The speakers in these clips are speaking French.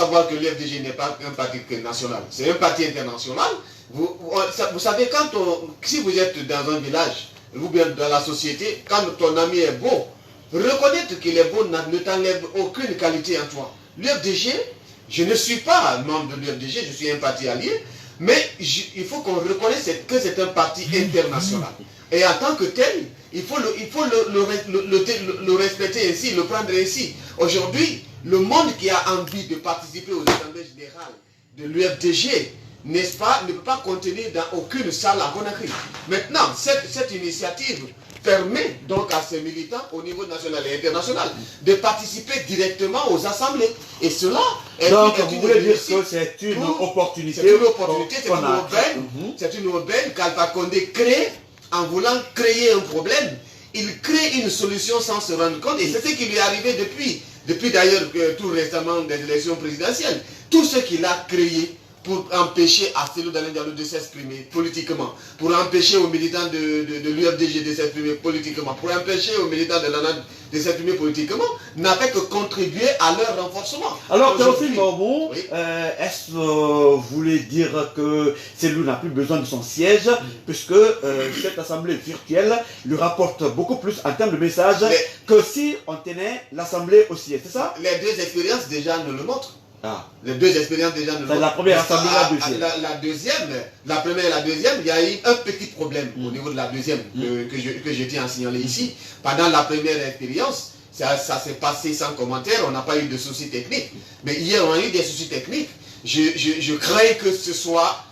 savoir que l'UFDG n'est pas un parti national, c'est un parti international. Vous savez, si vous êtes dans un village, ou bien dans la société, quand ton ami est beau, reconnaître qu'il est beau ne t'enlève aucune qualité en toi. L'UFDG, je ne suis pas membre de l'UFDG, je suis un parti allié, mais il faut qu'on reconnaisse que c'est un parti international. Et en tant que tel, il faut le respecter ainsi, le prendre ainsi. Aujourd'hui, le monde qui a envie de participer aux assemblées générales de l'UFDG, n'est-ce pas, ne peut pas contenir dans aucune salle à Conakry. Maintenant, cette initiative permet donc à ces militants au niveau national et international de participer directement aux assemblées. Et cela est vous voulez dire que c'est une opportunité. C'est une opportunité, c'est une aubaine qu'Alpha Condé crée en voulant créer un problème. Il crée une solution sans se rendre compte. Et c'est ce qui lui est arrivé depuis d'ailleurs tout récemment des élections présidentielles. Tout ce qu'il a créé pour empêcher à Cellou Dalein Diallo de s'exprimer politiquement, pour empêcher aux militants de l'UFDG de s'exprimer politiquement, pour empêcher aux militants de l'ANAD de s'exprimer politiquement, n'a fait que contribuer à leur renforcement. Alors, Théophile Morbou, oui. Est-ce que vous voulez dire que Cellou n'a plus besoin de son siège, puisque cette assemblée virtuelle lui rapporte beaucoup plus en termes de messages que si on tenait l'assemblée au siège, c'est ça? Les deux expériences déjà nous le montrent. Ah. Les deux expériences déjà nous le montrent. La première assemblée, la première et la deuxième, il y a eu un petit problème au niveau de la deuxième que je tiens à signaler ici. Pendant la première expérience, ça s'est passé sans commentaire, on n'a pas eu de soucis techniques. Mais hier, on a eu des soucis techniques. Je crains que ce soit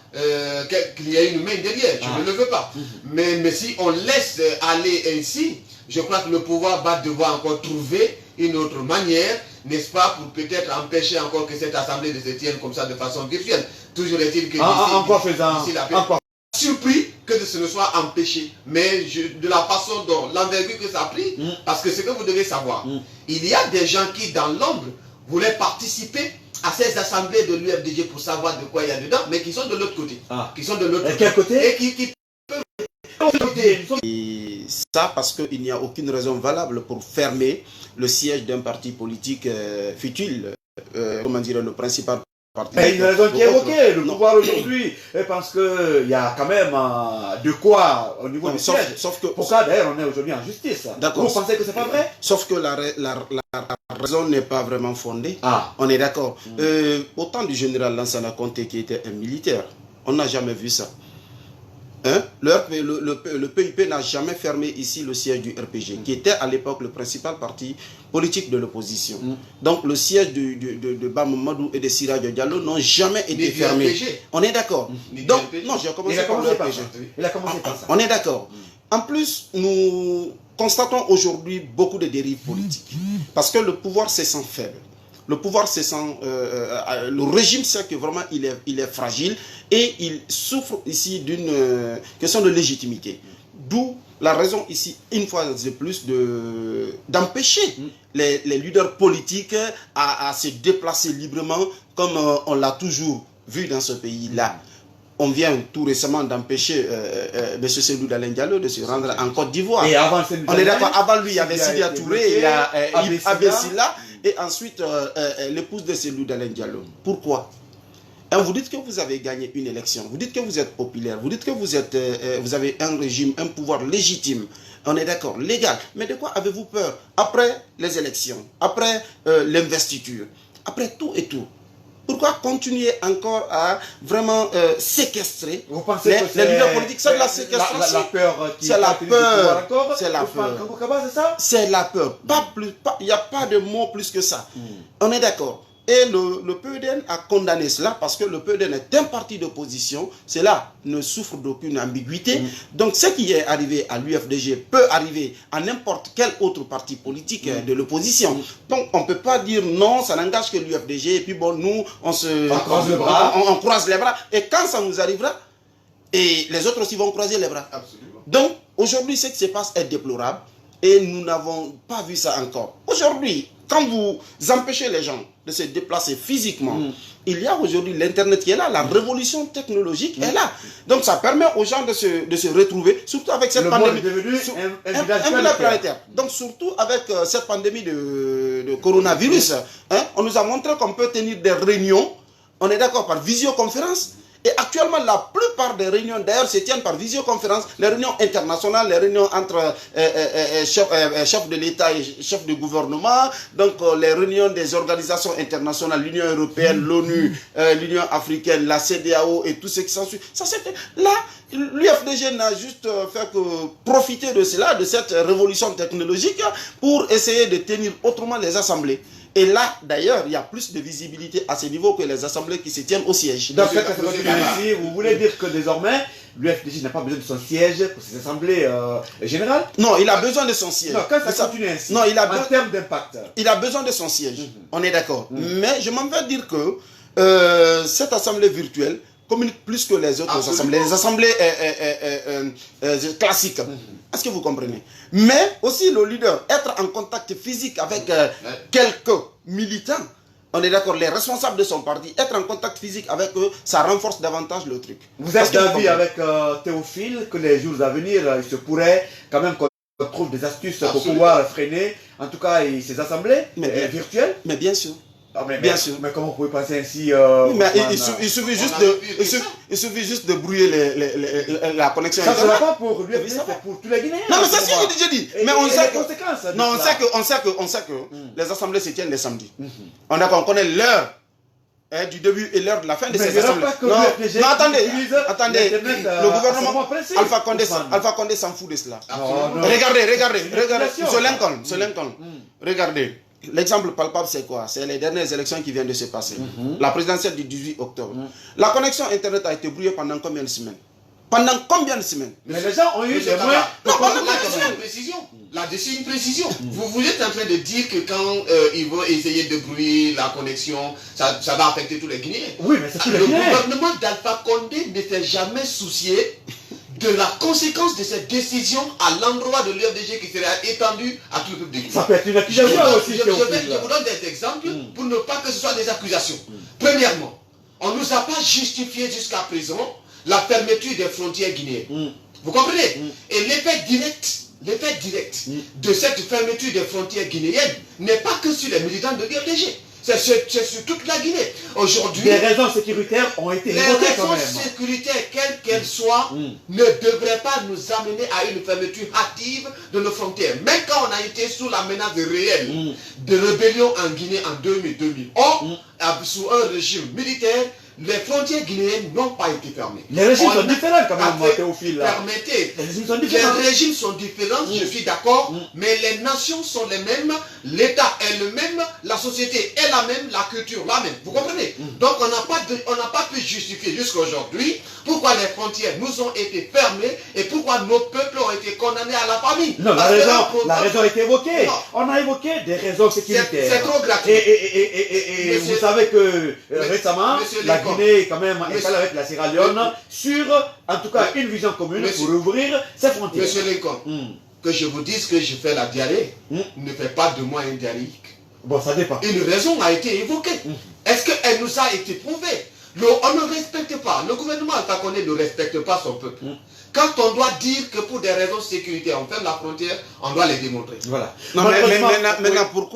qu'il y ait une main derrière. Je ne le veux pas. Mais si on laisse aller ainsi, je crois que le pouvoir va devoir encore trouver une autre manière, n'est-ce pas, pour peut-être empêcher encore que cette assemblée ne se tienne comme ça de façon virtuelle. Toujours est-il que surpris que ce ne soit empêché, mais de la façon dont l'envergure que ça a pris, parce que ce que vous devez savoir, il y a des gens qui dans l'ombre voulaient participer à ces assemblées de l'UFDG pour savoir de quoi il y a dedans, mais qui sont de l'autre côté. Qui sont de l'autre côté. Et qui Et ça parce qu'il n'y a aucune raison valable pour fermer le siège d'un parti politique futile, comment dire, le principal parti. Il y a une raison qui est évoquée, le pouvoir aujourd'hui, parce qu'il y a quand même de quoi au niveau du siège. Sauf que, pourquoi d'ailleurs on est aujourd'hui en justice? Vous pensez que c'est pas vrai? Sauf que la raison n'est pas vraiment fondée. On est d'accord. Au temps du général Lansana Conté qui était un militaire, on n'a jamais vu ça. Le PIP n'a jamais fermé ici le siège du RPG, qui était à l'époque le principal parti politique de l'opposition. Donc le siège de Bamamadou et de Siraj Diallo n'ont jamais été fermés. On est d'accord. Donc, non, j'ai commencé par le RPG. Il a commencé par ça. On est d'accord. En plus, nous constatons aujourd'hui beaucoup de dérives politiques. Parce que le pouvoir se sent faible. Le pouvoir se sent... le régime sait que vraiment il est fragile et il souffre ici d'une question de légitimité. D'où la raison ici, une fois de plus, d'empêcher les leaders politiques à se déplacer librement comme on l'a toujours vu dans ce pays-là. On vient tout récemment d'empêcher M. Cellou Dalein Diallo de se rendre en Côte d'Ivoire. Et avant on est d'accord, avant lui, il y avait Sidia Touré, il y a Abessila, et ensuite l'épouse de Cellou Dalein Diallo. Pourquoi? Vous dites que vous avez gagné une élection, vous dites que vous êtes populaire, vous dites que vous avez un régime, un pouvoir légitime. On est d'accord, légal. Mais de quoi avez-vous peur? Après les élections, après l'investiture, après tout et tout. Pourquoi continuer encore à vraiment séquestrer les leaders politiques? C'est de la séquestration. La peur qui c'est la peur. C'est la peur. C'est la peur. Il n'y a pas de mot plus que ça. On est d'accord. Et le PEDN a condamné cela parce que le PEDN est un parti d'opposition. Cela ne souffre d'aucune ambiguïté. Donc ce qui est arrivé à l'UFDG peut arriver à n'importe quel autre parti politique de l'opposition. Donc on ne peut pas dire non, ça n'engage que l'UFDG. Et puis bon, nous, on croise les bras. Et quand ça nous arrivera, et les autres aussi vont croiser les bras. Absolument. Donc aujourd'hui, ce qui se passe est déplorable. Et nous n'avons pas vu ça encore. Aujourd'hui, quand vous empêchez les gens de se déplacer physiquement, il y a aujourd'hui l'Internet qui est là, la révolution technologique est là. Donc ça permet aux gens de se retrouver, surtout avec cette pandémie. Le monde est devenu un village planétaire. Donc surtout avec cette pandémie de coronavirus, hein, on nous a montré qu'on peut tenir des réunions, on est d'accord, par visioconférence. Et actuellement, la plupart des réunions, d'ailleurs, se tiennent par visioconférence, les réunions internationales, les réunions entre chefs de l'État et chefs de gouvernement, donc les réunions des organisations internationales, l'Union européenne, l'ONU, l'Union africaine, la CEDEAO et tout ce qui s'ensuit. Ça, c'était là, l'UFDG n'a juste fait que profiter de cela, de cette révolution technologique, pour essayer de tenir autrement les assemblées. Et là, d'ailleurs, il y a plus de visibilité à ce niveau que les assemblées qui se tiennent au siège. Donc, ici, vous voulez dire que désormais, l'UFDG n'a pas besoin de son siège pour ses assemblées générales? Non, il a besoin de son siège. Non, quand ça continue ainsi, non, en termes d'impact. Il a besoin de son siège, on est d'accord. Mais je m'en vais dire que cette assemblée virtuelle communique plus que les autres assemblées, les assemblées classiques. Est-ce que vous comprenez? Mais aussi le leader, être en contact physique avec quelques militants, on est d'accord, les responsables de son parti, être en contact physique avec eux, ça renforce davantage le truc. Vous êtes d'avis avec Théophile que les jours à venir, il se pourrait quand même qu'on trouve des astuces pour pouvoir freiner, en tout cas, ces assemblées virtuelles? Mais bien sûr. Bien sûr. Mais comment vous pouvez penser ainsi il suffit juste de brouiller la connexion. Ça ne sera pas pour lui, c'est pour tous les Guinéens. Non, mais c'est ce que j'ai dit. Mais on sait que, on sait que les assemblées se tiennent les samedis. On connaît l'heure du début et l'heure de la fin de ces assemblées. Non, attendez. Le gouvernement Alpha Condé s'en fout de cela. Regardez. Ce Lincoln. Regardez. L'exemple palpable, c'est quoi? C'est les dernières élections qui viennent de se passer. La présidentielle du 18 octobre. La connexion Internet a été brouillée pendant combien de semaines? Pendant combien de semaines? Mais les gens ont eu des moyens. Non, là-dessus, une précision. Vous êtes en train de dire que quand ils vont essayer de brouiller la connexion, ça va affecter tous les Guinéens. Oui, mais c'est tous les Le Guinéens. gouvernement d'Alpha Condé ne s'est jamais soucié de la conséquence de cette décision à l'endroit de l'UFDG qui serait étendue à tout le peuple de Guinée. Ça peut être une accusation aussi. Je vous donne des exemples pour ne pas que ce soit des accusations. Premièrement, on ne nous a pas justifié jusqu'à présent la fermeture des frontières guinéennes. Vous comprenez? Et l'effet direct de cette fermeture des frontières guinéennes n'est pas que sur les militants de l'UFDG. C'est sur toute la Guinée. Aujourd'hui, des raisons sécuritaires ont été évoquées quand même. Les raisons sécuritaires, quelles qu'elles soient, ne devraient pas nous amener à une fermeture hâtive de nos frontières. Même quand on a été sous la menace réelle de rébellion en Guinée en 2000-2011, sous un régime militaire, les frontières guinéennes n'ont pas été fermées. Les régimes sont différents quand même, Théophile. Permettez, les régimes sont différents, je suis d'accord, mais les nations sont les mêmes, l'État est le même, la société est la même, la culture la même. Vous comprenez? Donc on n'a pas pu justifier jusqu'à aujourd'hui pourquoi les frontières nous ont été fermées et pourquoi nos peuples ont été condamnés à la famine. Non, la raison a été évoquée. On a évoqué des raisons sécuritaires. C'est trop gratuit. Et vous savez que récemment, la Guinée quand même installée avec la Sierra Leone sur, en tout cas, une vision commune pour ouvrir ses frontières. Monsieur Lincoln, que je vous dise que je fais la diarrhée ne fait pas de moi un diarrhéique. Bon, ça dépend. Une raison a été évoquée. Est-ce qu'elle nous a été prouvée? On ne respecte pas, le gouvernement Alpha Condé ne respecte pas son peuple. Quand on doit dire que pour des raisons sécuritaires, on ferme la frontière, on doit les démontrer. Voilà. Non, mais maintenant, pour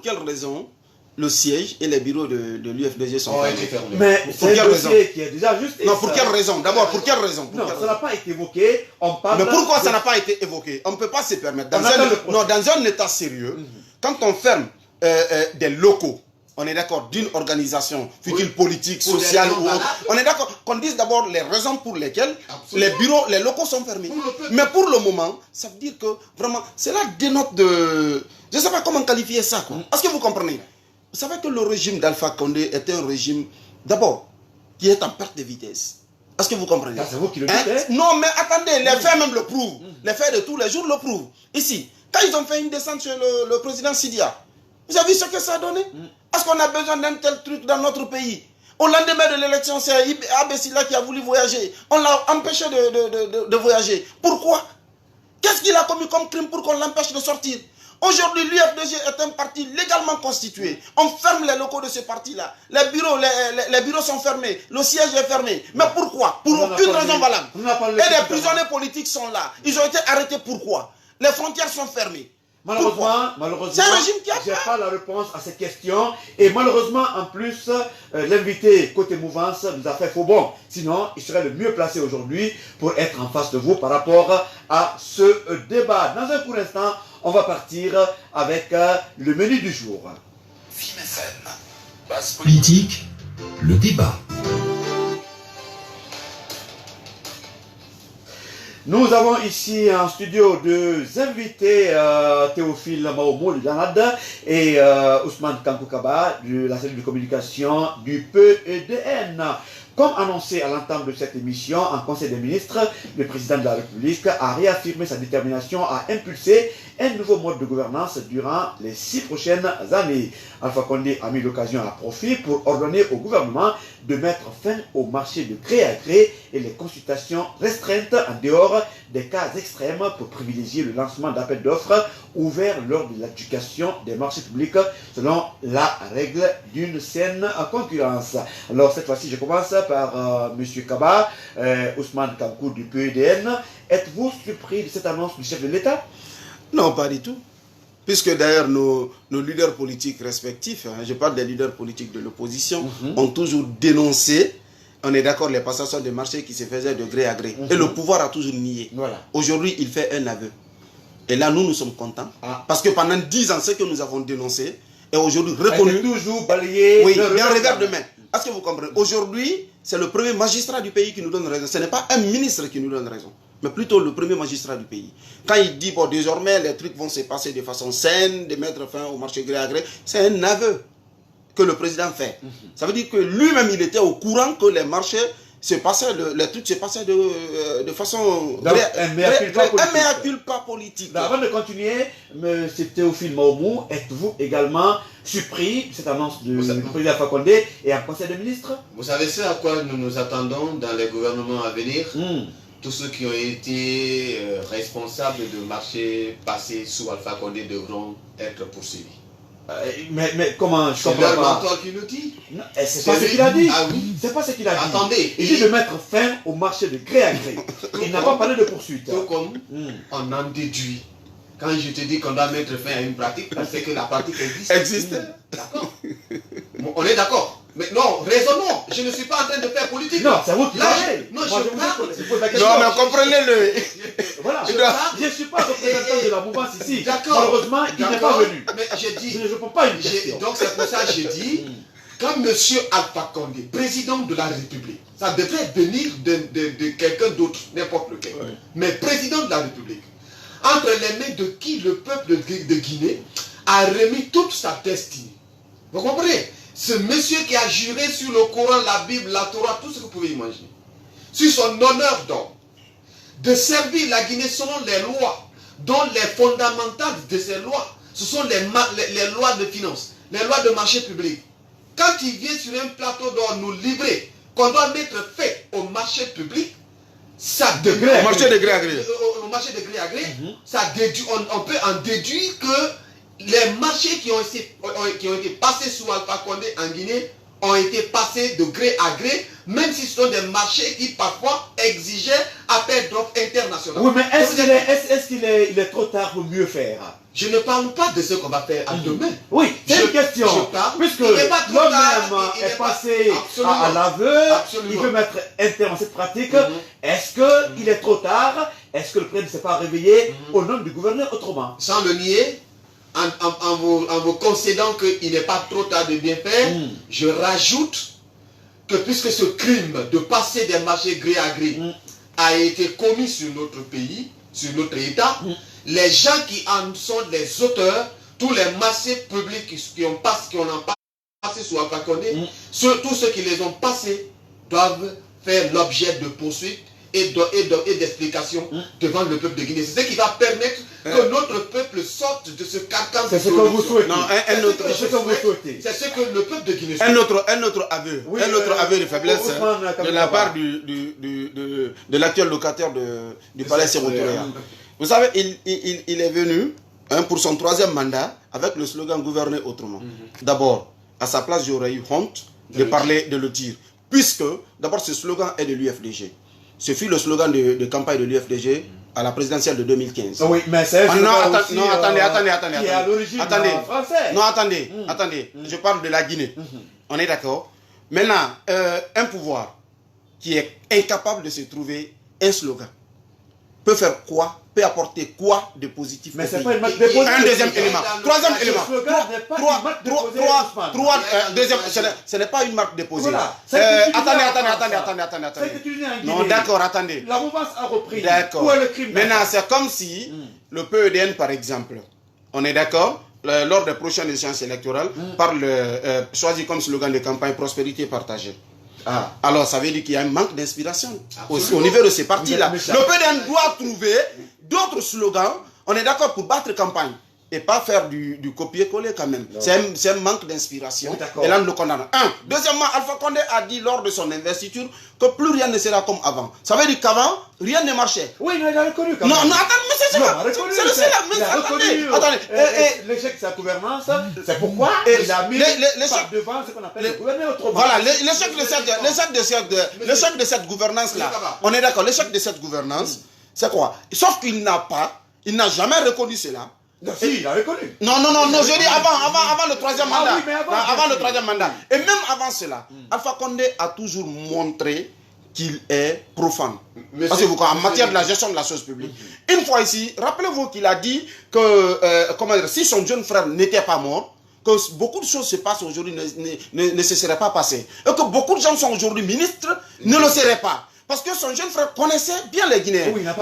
quelle raison le siège et les bureaux de l'UFDG sont fermés? Mais pour quelle raison? Qui est déjà juste. Non, pour quelle raison? D'abord, pour quelle raison? Non, ça n'a pas été évoqué. On parle. Mais pourquoi ça n'a pas été évoqué? On ne peut pas se permettre. Dans un état sérieux, quand on ferme des locaux, on est d'accord, d'une organisation, fut-il politique, sociale ou autre. On est d'accord qu'on dise d'abord les raisons pour lesquelles les bureaux, les locaux sont fermés. Mais pour le moment, ça veut dire que vraiment, cela dénote de... Je ne sais pas comment qualifier ça. Est-ce que vous comprenez? Vous savez que le régime d'Alpha Condé est un régime, d'abord, qui est en perte de vitesse. Est-ce que vous comprenez? C'est vous qui le dites. Non, mais attendez, les faits même le prouvent. Les faits de tous les jours le prouvent. Ici, quand ils ont fait une descente sur le président Sidia, vous avez vu ce que ça a donné? Est-ce qu'on a besoin d'un tel truc dans notre pays? Au lendemain de l'élection, c'est Abessila qui a voulu voyager. On l'a empêché de voyager. Pourquoi? Qu'est-ce qu'il a commis comme crime pour qu'on l'empêche de sortir? Aujourd'hui, l'UFDG est un parti légalement constitué. On ferme les locaux de ce parti-là. Les bureaux sont fermés. Le siège est fermé. Mais pourquoi? Pour aucune raison valable. Et les prisonniers politiques sont là. Ils ont été arrêtés. Pourquoi? Les frontières sont fermées. Malheureusement, c'est un régime qui a je n'ai pas la réponse à ces questions. Et malheureusement, en plus, l'invité côté mouvance nous a fait faux bon. Sinon, il serait le mieux placé aujourd'hui pour être en face de vous par rapport à ce débat. Dans un court instant, on va partir avec le menu du jour. FIM FM, base politique, le débat. Nous avons ici en studio deux invités, Théophile Maomo, du Danad, et Ousmane Kankoukaba, de la cellule de communication du PEDN. Comme annoncé à l'entame de cette émission en Conseil des ministres, le président de la République a réaffirmé sa détermination à impulser un nouveau mode de gouvernance durant les 6 prochaines années. Alpha Condé a mis l'occasion à profit pour ordonner au gouvernement de mettre fin au marché de gré à gré et les consultations restreintes en dehors des cas extrêmes pour privilégier le lancement d'appels d'offres ouverts lors de l'adjudication des marchés publics selon la règle d'une saine concurrence. Alors cette fois-ci, je commence par M. Kaba, Ousmane Kankou du PEDN. Êtes-vous surpris de cette annonce du chef de l'État? Non, pas du tout. Puisque d'ailleurs nos leaders politiques respectifs, je parle des leaders politiques de l'opposition, ont toujours dénoncé, on est d'accord, les passations de marché qui se faisaient de gré à gré. Et le pouvoir a toujours nié. Voilà. Aujourd'hui, il fait un aveu. Et là, nous sommes contents. Parce que pendant 10 ans, ce que nous avons dénoncé est aujourd'hui reconnu. Toujours balayé. Oui, d'un revers de main. Est-ce que vous comprenez? Aujourd'hui, c'est le premier magistrat du pays qui nous donne raison. Ce n'est pas un ministre qui nous donne raison, mais plutôt le premier magistrat du pays. Quand il dit, bon, désormais, les trucs vont se passer de façon saine, de mettre fin au marché gré à gré, c'est un aveu que le président fait. Ça veut dire que lui-même, il était au courant que les marchés se passaient, les trucs se passaient de façon... Donc, un mea culpa politique. Avant de continuer, M. Théophile Maomo, êtes-vous également surpris de cette annonce du président Alpha Condé et en Conseil des ministres? Vous savez ce à quoi nous nous attendons dans les gouvernements à venir? Tous ceux qui ont été responsables de marchés passés sous Alpha Condé devront être poursuivis. Mais comment? Je comprends pas. C'est leur pas. mentor qui nous dit. C'est pas ce qu'il a dit. Ah oui. C'est pas ce qu'il a dit. Attendez. Il dit de mettre fin au marché de gré à gré. Il n'a pas parlé de poursuite. Tout comme on en déduit. Quand je te dis qu'on doit mettre fin à une pratique, c'est que la pratique existe. D'accord. Bon, on est d'accord. Mais non, raisonnons. Je ne suis pas en train de faire politique. Non, c'est vous qui parlez. Non, je parle. Non, mais comprenez-le. Voilà. Je ne suis pas représentant de la mouvance ici. D'accord. Malheureusement, il n'est pas venu. Mais j'ai dit. Je ne réponds pas à une question. Donc c'est pour ça que j'ai dit, quand M. Alpha Condé, président de la République, ça devrait venir de quelqu'un d'autre, n'importe lequel, mais président de la République, entre les mains de qui le peuple de Guinée a remis toute sa destinée. Vous comprenez? Ce monsieur qui a juré sur le Coran, la Bible, la Torah, tout ce que vous pouvez imaginer, sur son honneur d'homme, de servir la Guinée selon les lois, dont les fondamentales de ces lois, ce sont les lois de finances, les lois de marché public. Quand il vient sur un plateau d'or nous livrer qu'on doit mettre fait au marché public, ça au marché de gré à gré. Au marché de gré à gré, ça déduit, on peut en déduire que les marchés qui ont été passés sous Alpha Condé en Guinée ont été passés de gré à gré, même si ce sont des marchés qui parfois exigeaient appel d'offres internationaux. Oui, mais est-ce qu'il est trop tard pour mieux faire? Je ne parle pas de ce qu'on va faire à demain. Oui, c'est une question. Puisque l'homme est passé à l'aveu, il veut mettre un terme à cette pratique. Est-ce qu'il est trop tard? Est-ce que le président ne s'est pas réveillé au nom du gouverneur autrement? Sans le nier, en vous concédant qu'il n'est pas trop tard de bien faire, je rajoute que puisque ce crime de passer des marchés gré à gré a été commis sur notre pays, sur notre État, les gens qui en sont les auteurs, tous les marchés publics qui ont passé sous Alpha Condé, tous ceux qui les ont passés doivent faire l'objet de poursuites et d'explications devant le peuple de Guinée. C'est ce qui va permettre que notre peuple sorte de ce carcan. C'est ce que vous souhaitez. Non, c'est ce que le peuple de Guinée souhaite. Un autre aveu de faiblesse de la part de l'actuel locataire du palais Sérotoria. Vous savez, il est venu pour son troisième mandat, avec le slogan gouverner autrement. D'abord, à sa place, j'aurais eu honte de parler, de le dire. Puisque, d'abord, ce slogan est de l'UFDG. Ce fut le slogan de campagne de l'UFDG à la présidentielle de 2015. Oui, mais c'est attendez. Qui est à l'origine français. Non, attendez. Je parle de la Guinée. On est d'accord? Maintenant, un pouvoir qui est incapable de se trouver un slogan peut faire quoi? Peut apporter quoi de positif? Mais c'est pas une marque de positif. Un deuxième élément. Troisième élément. Deuxième, ce n'est pas une marque de positif. Attendez. Non, d'accord, attendez. La mouvance a repris. D'accord. Maintenant, c'est comme si le PEDN, par exemple, on est d'accord, lors des prochaines échéances électorales, choisit comme slogan de campagne prospérité partagée. Alors, ça veut dire qu'il y a un manque d'inspiration au niveau de ces partis-là. Le PDN doit trouver d'autres slogans, on est d'accord, pour battre campagne. Et pas faire du copier-coller quand même. C'est un manque d'inspiration. Et là, nous le condamnons. Deuxièmement, Alpha Condé a dit lors de son investiture que plus rien ne sera comme avant. Ça veut dire qu'avant, rien ne marchait. Oui, il a reconnu quand même. Non, attends, mais c'est ça. Attendez. L'échec de sa gouvernance, c'est pourquoi il a mis par devant ce qu'on appelle le gouvernement autrement. Voilà, l'échec de cette gouvernance-là. On est d'accord, l'échec de cette gouvernance, c'est quoi? Sauf qu'il n'a jamais reconnu cela. Non, si, il a reconnu. Non, je dis avant le troisième mandat. Avant le troisième mandat. Et même avant cela, Alpha Condé a toujours montré qu'il est profane. Parce que en matière de la gestion de la chose publique. Une fois ici, rappelez-vous qu'il a dit que si son jeune frère n'était pas mort, que beaucoup de choses se passent aujourd'hui ne se seraient pas passées. Et que beaucoup de gens sont aujourd'hui ministres, ne le seraient pas. Parce que son jeune frère connaissait bien les Guinéens. Oui, dans un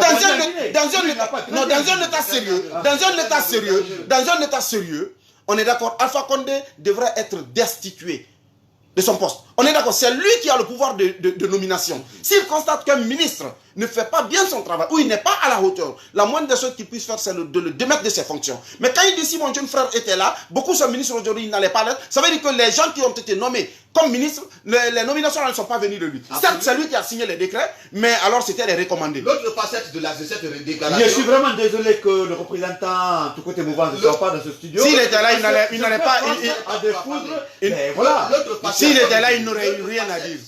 état sérieux, on est d'accord, Alpha Condé devrait être destitué de son poste. On est d'accord, c'est lui qui a le pouvoir de nomination. S'il constate qu'un ministre ne fait pas bien son travail, ou il n'est pas à la hauteur, la moindre des choses qu'il puisse faire, c'est de le démettre de ses fonctions. Mais quand il dit si mon jeune frère était là, beaucoup de ministres aujourd'hui n'allaient pas l'être, ça veut dire que les gens qui ont été nommés comme ministres, les nominations ne sont pas venues de lui. Certes, c'est lui qui a signé les décrets, mais alors c'était les recommandés. L'autre facette de cette déclaration... Je suis vraiment désolé que le représentant tout côté mouvement ne soit pas dans ce studio. S'il était là, il n'allait pas... S'il était là, il n'aurait eu rien à dire.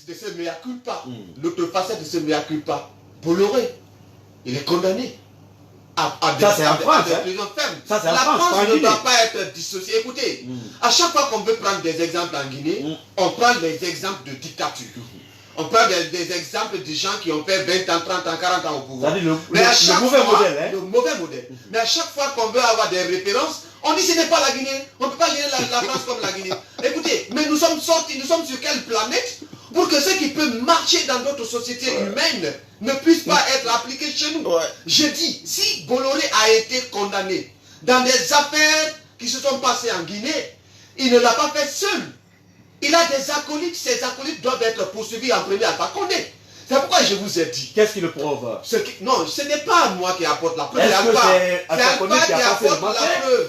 L'autre facette de ce mea culpa, Bolloré, il est condamné ça c'est en France. La France ne doit pas être dissociée. Écoutez, à chaque fois qu'on veut prendre des exemples en Guinée, on prend des exemples de dictature. On prend des exemples de gens qui ont fait 20 ans, 30 ans, 40 ans au pouvoir. Le mauvais modèle. Mais à chaque fois qu'on veut avoir des références, on dit ce n'est pas la Guinée. On ne peut pas gérer la France comme la Guinée. Écoutez, mais nous sommes sortis, nous sommes sur quelle planète pour que ce qui peut marcher dans d'autres sociétés humaines ne puisse pas être appliqué chez nous. Je dis, si Bolloré a été condamné dans des affaires qui se sont passées en Guinée, il ne l'a pas fait seul. Il a des acolytes, ces acolytes doivent être poursuivis en premier Alpha Condé. C'est pourquoi je vous ai dit. Qu'est-ce qui le prouve? Non, ce n'est pas moi qui apporte la preuve. Est-ce que c'est Alpha Condé qui a passé le marché?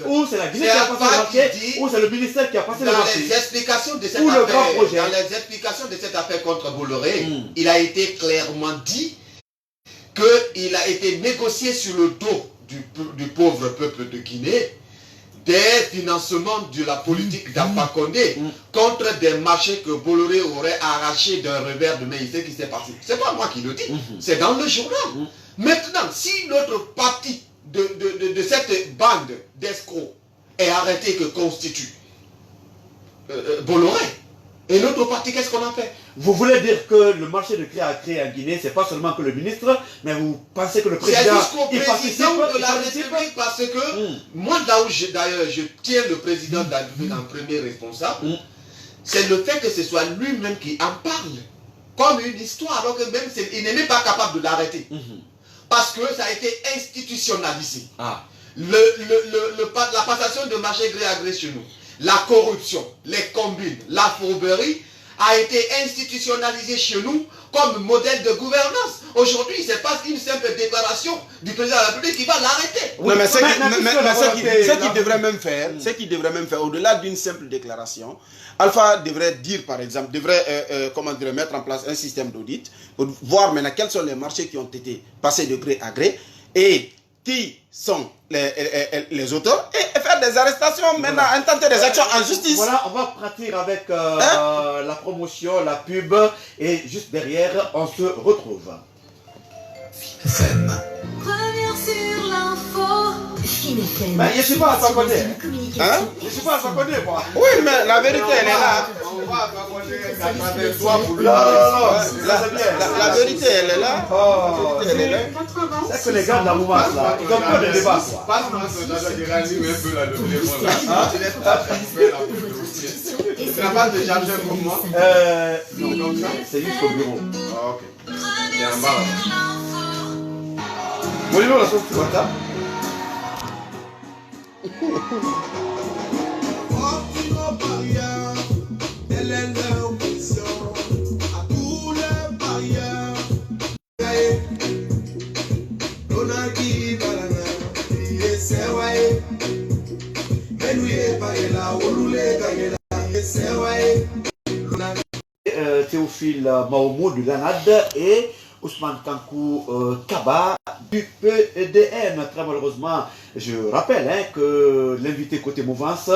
Ou c'est la Guinée qui a passé le marché? Ou c'est le ministère qui a passé le marché? Dans les explications de cette affaire contre Bolloré, il a été clairement dit qu'il a été négocié sur le dos du pauvre peuple de Guinée des financements de la politique d'Alpha Condé contre des marchés que Bolloré aurait arrachés d'un revers de main. Il sait qui s'est passé. C'est pas moi qui le dis, c'est dans le journal. Maintenant, si l'autre partie de cette bande d'escrocs est arrêtée que constitue Bolloré, et l'autre partie, qu'est-ce qu'on en fait? Vous voulez dire que le marché de gré à gré en Guinée, c'est pas seulement que le ministre, mais vous pensez que le président... C'est jusqu'au président de la République, parce que moi, là où d'ailleurs je tiens le président de la République en premier responsable, c'est le fait que ce soit lui-même qui en parle comme une histoire, alors que même il n'est même pas capable de l'arrêter. Parce que ça a été institutionnalisé. La passation de marché gré à gré chez nous, la corruption, les combines, la fourberie a été institutionnalisée chez nous comme modèle de gouvernance. Aujourd'hui, ce n'est pas une simple déclaration du président de la République qui va l'arrêter. Oui, mais ce qu'il devrait même faire, au-delà d'une simple déclaration, Alpha devrait dire, par exemple, mettre en place un système d'audit pour voir maintenant quels sont les marchés qui ont été passés de gré à gré et qui sont les auteurs et faire des arrestations, maintenant intenter des actions en justice. Voilà, on va partir avec la promotion, la pub, et juste derrière, on se retrouve. FM. Première sur l'info. Film FM. Ben, je suis pas à sa côté. Hein? Je suis pas à sa côté, moi. Oui, mais la vérité, elle est là. On va accompagner toi pour le La vérité, elle est là. Oh, Elle est là. c'est que les gars de la mouvance, là, ils ont peur de débat, quoi. Passe-moi ce genre de réanime un peu là, le téléphone là. Tu n'es pas fait la pub de dossier. Tu n'as pas de chargeur comme moi? Non, Comme ça? c'est juste au bureau. Ah, ok. C'est en bas là. Mon numéro, la sauce, tu vois ça? Théophile Maomo de l'ANAD et Ousmane Kankou Kaba du PEDN. Très malheureusement, je rappelle que l'invité côté mouvance,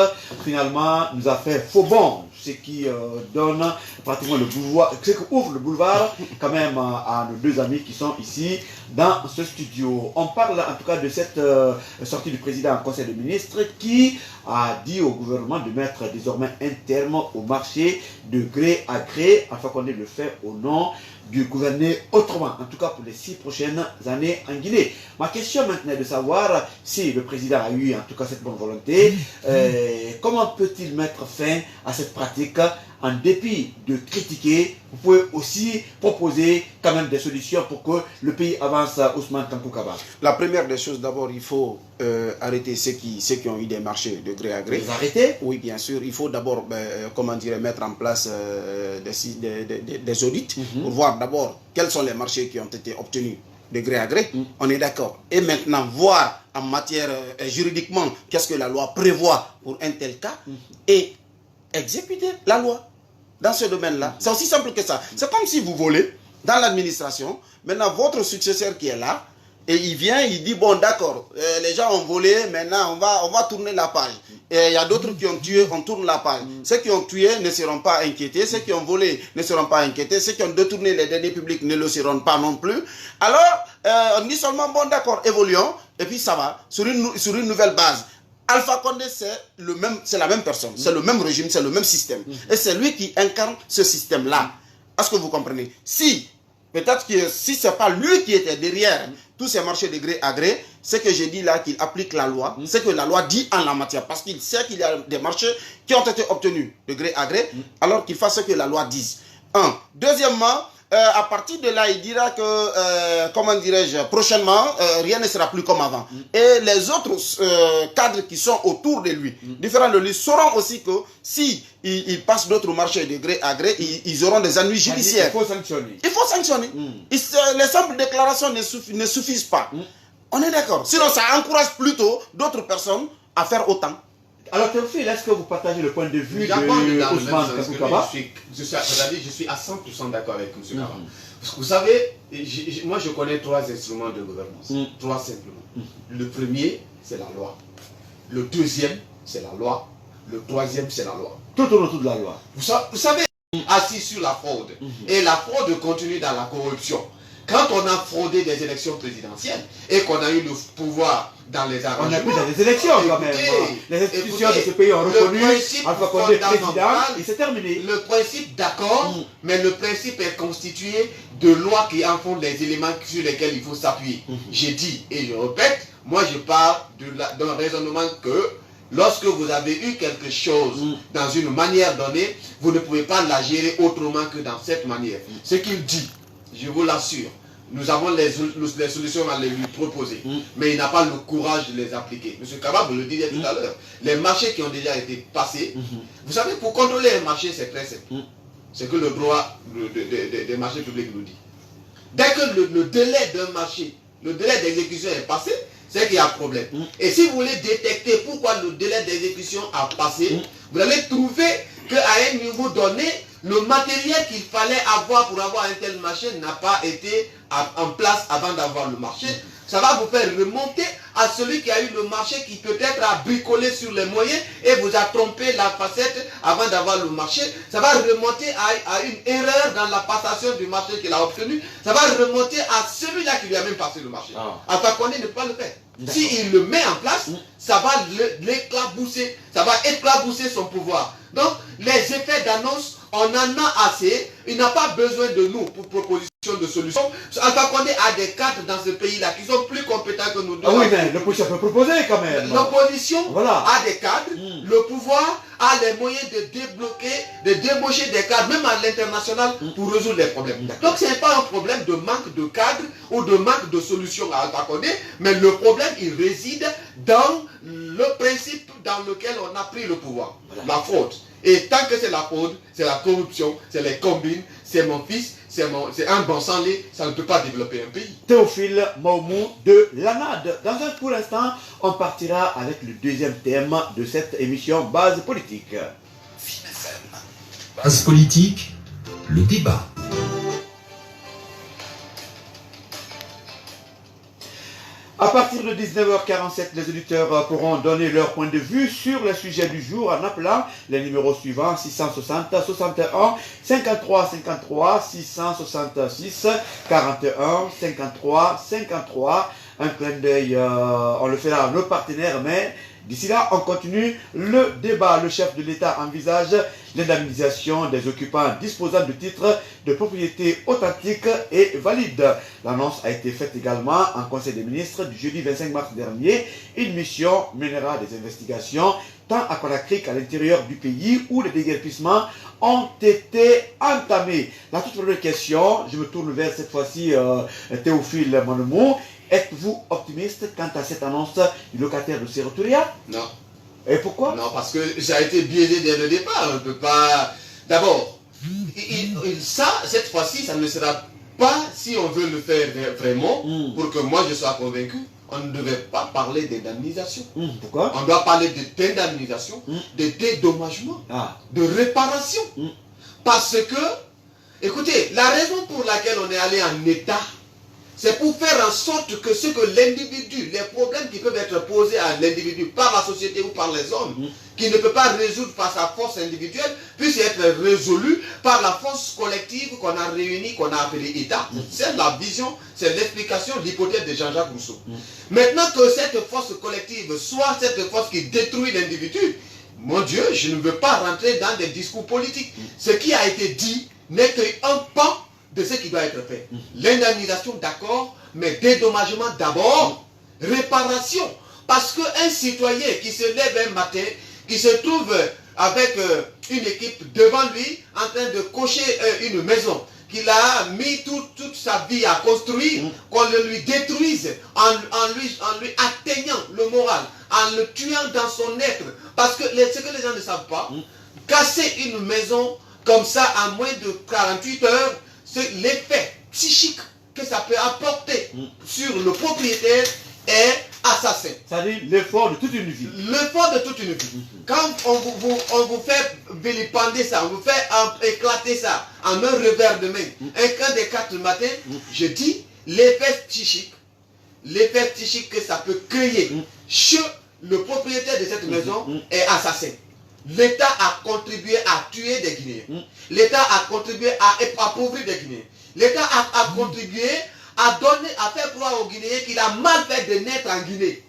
finalement, nous a fait faux bond, ce qui donne pratiquement le boulevard, ce qui ouvre le boulevard quand même à nos deux amis qui sont ici dans ce studio. On parle en tout cas de cette sortie du président en conseil des ministres qui a dit au gouvernement de mettre désormais un terme au marché de gré à gré afin qu'on ait le fait au nom du gouverner autrement, en tout cas pour les 6 prochaines années en Guinée. Ma question maintenant est de savoir si le président a eu en tout cas cette bonne volonté, comment peut-il mettre fin à cette pratique en dépit de critiquer. Vous pouvez aussi proposer quand même des solutions pour que le pays avance. Ousmane Kankou Kaba. La première des choses, d'abord, il faut arrêter ceux qui ont eu des marchés de gré à gré. Les arrêter? Oui, bien sûr. Il faut d'abord, comment dire, mettre en place des audits pour voir d'abord quels sont les marchés qui ont été obtenus de gré à gré. On est d'accord. Et maintenant, voir en matière juridiquement qu'est-ce que la loi prévoit pour un tel cas et exécuter la loi dans ce domaine-là. C'est aussi simple que ça. C'est comme si vous volez dans l'administration. Maintenant, votre successeur qui est là, et il vient, il dit, bon d'accord, les gens ont volé, maintenant on va tourner la page. Et il y a d'autres qui ont tué, on tourne la page. Ceux qui ont tué ne seront pas inquiétés, ceux qui ont volé ne seront pas inquiétés, ceux qui ont détourné les deniers publics ne le seront pas non plus. Alors, on dit seulement, bon d'accord, évoluons, et puis ça va, sur une nouvelle base. Alpha Condé, c'est la même personne, c'est le même régime, c'est le même système. Et c'est lui qui incarne ce système-là. Est-ce que vous comprenez? Peut-être que si ce n'est pas lui qui était derrière tous ces marchés de gré à gré, ce que j'ai dit là, qu'il applique la loi, c'est que la loi dit en la matière, parce qu'il sait qu'il y a des marchés qui ont été obtenus de gré à gré, alors qu'il fasse ce que la loi dise. Deuxièmement, à partir de là, il dira que, comment dirais-je, prochainement, rien ne sera plus comme avant. Et les autres cadres qui sont autour de lui, différents de lui, sauront aussi que si ils passent d'autres marchés de gré à gré, ils auront des ennuis judiciaires. Il faut sanctionner. Il faut sanctionner. Les simples déclarations ne suffisent pas. On est d'accord. Sinon, ça encourage plutôt d'autres personnes à faire autant. Alors Théophile, est-ce que vous partagez le point de vue de Ousmane Kankou Kaba? Je suis à 100% d'accord avec M. Kaba. Parce que vous savez, moi je connais 3 instruments de gouvernance. 3 simplement. Le premier, c'est la loi. Le deuxième, c'est la loi. Le troisième, c'est la loi. Tout autour de la loi. Vous savez, assis sur la fraude. Et la fraude continue dans la corruption. Quand on a fraudé des élections présidentielles et qu'on a eu le pouvoir dans les arrangements... On a plus des élections quand même. Les institutions de ce pays ont reconnu Alpha Condé président et c'est terminé. Le principe d'accord, mais le principe est constitué de lois qui en font les éléments sur lesquels il faut s'appuyer. J'ai dit et je répète, moi je parle d'un raisonnement que lorsque vous avez eu quelque chose dans une manière donnée, vous ne pouvez pas la gérer autrement que dans cette manière. Ce qu'il dit, je vous l'assure, nous avons les solutions à lui proposer, mais il n'a pas le courage de les appliquer. M. Kaba vous le disait tout à l'heure, les marchés qui ont déjà été passés, vous savez, pour contrôler un marché, c'est très simple. C'est que le droit des marchés publics nous dit. Dès que le délai d'un marché, le délai d'exécution est passé, c'est qu'il y a un problème. Et si vous voulez détecter pourquoi le délai d'exécution a passé, vous allez trouver qu'à un niveau donné, le matériel qu'il fallait avoir pour avoir un tel marché n'a pas été en place avant d'avoir le marché. Ça va vous faire remonter à celui qui a eu le marché, qui peut-être a bricolé sur les moyens et vous a trompé la facette avant d'avoir le marché. Ça va remonter à une erreur dans la passation du marché qu'il a obtenu. Ça va remonter à celui-là qui lui a même passé le marché. Alpha Condé ne peut pas le faire. S'il le met en place, ça va l'éclabousser. Ça va éclabousser son pouvoir. Donc, les effets d'annonce, on en a assez. Il n'a pas besoin de nous pour proposition de solution. Alpha Condé a des cadres dans ce pays-là qui sont plus compétents que nous deux. Ah oui, mais l'opposition peut proposer quand même. L'opposition voilà. a des cadres. Le pouvoir a les moyens de débloquer, de débaucher des cadres, même à l'international, pour résoudre les problèmes. Donc, ce n'est pas un problème de manque de cadres ou de manque de solutions à Alpha Condé, mais le problème, il réside dans le principe dans lequel on a pris le pouvoir. Voilà. La fraude. Et tant que c'est la fraude, c'est la corruption, c'est les combines, c'est mon fils, c'est un bon sang-lait, ça ne peut pas développer un pays. Théophile Maumou de l'ANAD. Dans un court instant, on partira avec le deuxième thème de cette émission Base Politique. Fine FM. Base Politique, le débat. À partir de 19h47, les auditeurs pourront donner leur point de vue sur le sujet du jour en appelant les numéros suivants 660 61 53 53 666 41 53 53. Un clin d'œil, on le fera à nos partenaires, mais d'ici là, on continue le débat. Le chef de l'État envisage l'indemnisation des occupants disposant de titres de propriété authentiques et valides. L'annonce a été faite également en Conseil des ministres du jeudi 25 mars dernier. Une mission mènera des investigations tant à Conakry qu'à l'intérieur du pays où les déguerpissements ont été entamés. La toute première question, je me tourne vers cette fois-ci Théophile Maumou. Êtes-vous optimiste quant à cette annonce du locataire de Sérotoria? Non. Et pourquoi? Non, parce que ça a été biaisé dès le départ. On ne peut pas... D'abord, ça, cette fois-ci, ça ne sera pas, si on veut le faire vraiment, pour que moi je sois convaincu, on ne devait pas parler d'indemnisation. Pourquoi? On doit parler d'indemnisation, de dédommagement, de réparation. Parce que, écoutez, la raison pour laquelle on est allé en État, c'est pour faire en sorte que ce que l'individu, les problèmes qui peuvent être posés à l'individu par la société ou par les hommes, qui ne peut pas résoudre par sa force individuelle, puissent être résolus par la force collective qu'on a réunie, qu'on a appelée État. C'est la vision, c'est l'explication de l'hypothèse de Jean-Jacques Rousseau. Maintenant que cette force collective soit cette force qui détruit l'individu, mon Dieu, je ne veux pas rentrer dans des discours politiques. Ce qui a été dit n'est qu'un pan de ce qui doit être fait. L'indemnisation, d'accord, mais dédommagement d'abord, réparation. Parce qu'un citoyen qui se lève un matin, qui se trouve avec une équipe devant lui, en train de cocher une maison, qu'il a mis toute sa vie à construire, qu'on le lui détruise, en lui atteignant le moral, en le tuant dans son être. Parce que ce que les gens ne savent pas, casser une maison comme ça en moins de 48 heures, c'est l'effet psychique que ça peut apporter sur le propriétaire est assassin. C'est-à-dire l'effort de toute une vie. L'effort de toute une vie. Quand on vous fait vilipender ça, on vous fait éclater ça en un revers de main, un quart des 4 du matin, je dis l'effet psychique que ça peut créer chez le propriétaire de cette maison est assassin. L'État a contribué à tuer des Guinéens. L'État a contribué à appauvrir des Guinéens. L'État a contribué à faire croire aux Guinéens qu'il a mal fait de naître en Guinée.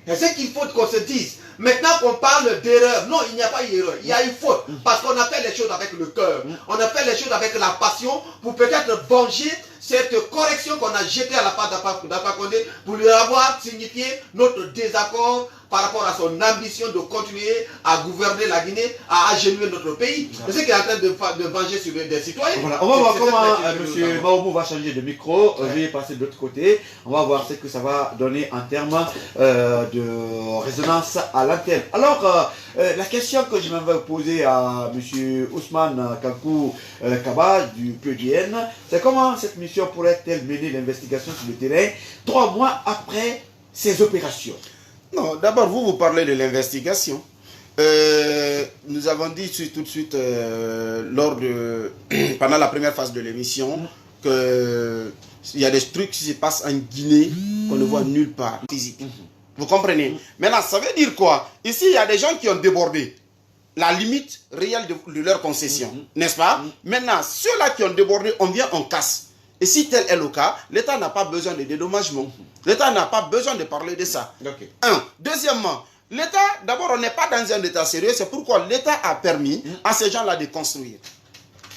C'est ce qu'il faut qu'on se dise. Maintenant qu'on parle d'erreur, non, il n'y a pas eu erreur. Il y a eu faute. Parce qu'on a fait les choses avec le cœur. On a fait les choses avec la passion pour peut-être venger cette correction qu'on a jetée à la part d'Alpha Condé pour lui avoir signifié notre désaccord par rapport à son ambition de continuer à gouverner la Guinée, à agenouiller notre pays. C'est ce qu'il est en train de venger sur des citoyens. Voilà. On va voir comment M. Maumou va changer de micro. Je vais passer de l'autre côté. On va voir ce que ça va donner en termes de résonance à l'antenne. Alors, la question que je vais poser à M. Ousmane Kankou Kaba du PDN, c'est comment cette mission pourrait-elle mener l'investigation sur le terrain 3 mois après ces opérations? Non, d'abord, vous parlez de l'investigation. Nous avons dit tout de suite, pendant la première phase de l'émission, que Il y a des trucs qui se passent en Guinée qu'on ne voit nulle part. Physique. Vous comprenez? Maintenant, ça veut dire quoi? Ici, il y a des gens qui ont débordé la limite réelle de leur concession. N'est-ce pas? Maintenant, ceux-là qui ont débordé, on vient, on casse. Et si tel est le cas, l'État n'a pas besoin de dédommagement. L'État n'a pas besoin de parler de ça. Ok. Un. Deuxièmement, l'État, d'abord, on n'est pas dans un État sérieux. C'est pourquoi l'État a permis à ces gens-là de construire.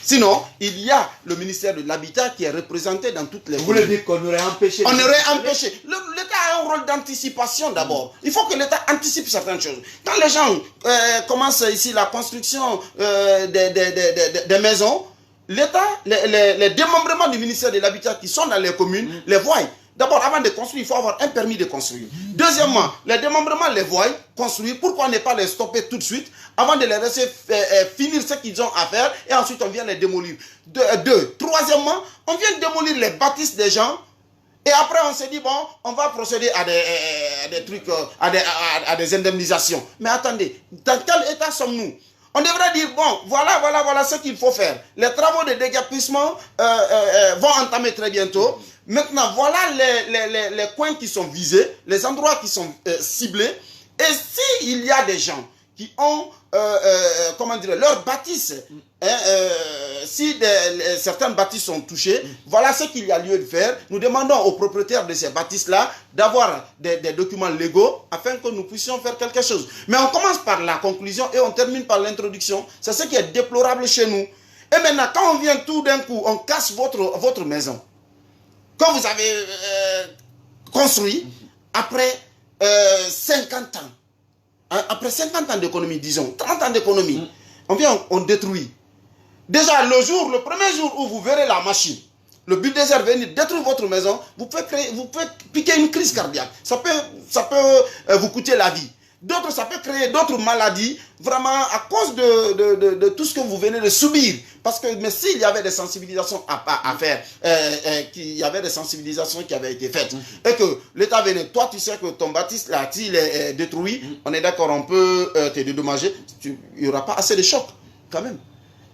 Sinon, il y a le ministère de l'Habitat qui est représenté dans toutes les... Vous voulez dire qu'on aurait empêché... On aurait empêché. L'État a un rôle d'anticipation d'abord. Il faut que l'État anticipe certaines choses. Quand les gens commencent ici la construction des maisons, l'État, les démembrements du ministère de l'Habitat qui sont dans les communes, les voient. D'abord, avant de construire, il faut avoir un permis de construire. Deuxièmement, les démembrements les voient construire. Pourquoi ne pas les stopper tout de suite avant de les laisser finir ce qu'ils ont à faire et ensuite on vient les démolir. Troisièmement, on vient démolir les bâtisses des gens et après on se dit bon, on va procéder à des trucs, à des indemnisations. Mais attendez, dans quel état sommes-nous? On devrait dire, bon, voilà ce qu'il faut faire. Les travaux de déguerpissement vont entamer très bientôt. Maintenant, voilà les coins qui sont visés, les endroits qui sont ciblés. Et s'il y a des gens qui ont, comment dire, leurs bâtisses, si certaines bâtisses sont touchées, voilà ce qu'il y a lieu de faire. Nous demandons aux propriétaires de ces bâtisses-là d'avoir des documents légaux afin que nous puissions faire quelque chose. Mais on commence par la conclusion et on termine par l'introduction. C'est ce qui est déplorable chez nous. Et maintenant, quand on vient tout d'un coup, on casse votre maison. Quand vous avez construit, après 50 ans, après 50 ans d'économie, disons, 30 ans d'économie, on vient, on détruit. Déjà, le premier jour où vous verrez la machine, le bulldozer venir détruire votre maison, vous pouvez piquer une crise cardiaque. Ça peut vous coûter la vie. D'autres, ça peut créer d'autres maladies, vraiment à cause de tout ce que vous venez de subir. Parce que, mais s'il y avait des sensibilisations à faire, il y avait des sensibilisations qui avaient été faites, et que l'État venait, toi tu sais que ton bâtisse là, s'il est détruit, on est d'accord, on peut te dédommager, il n'y aura pas assez de choc, quand même.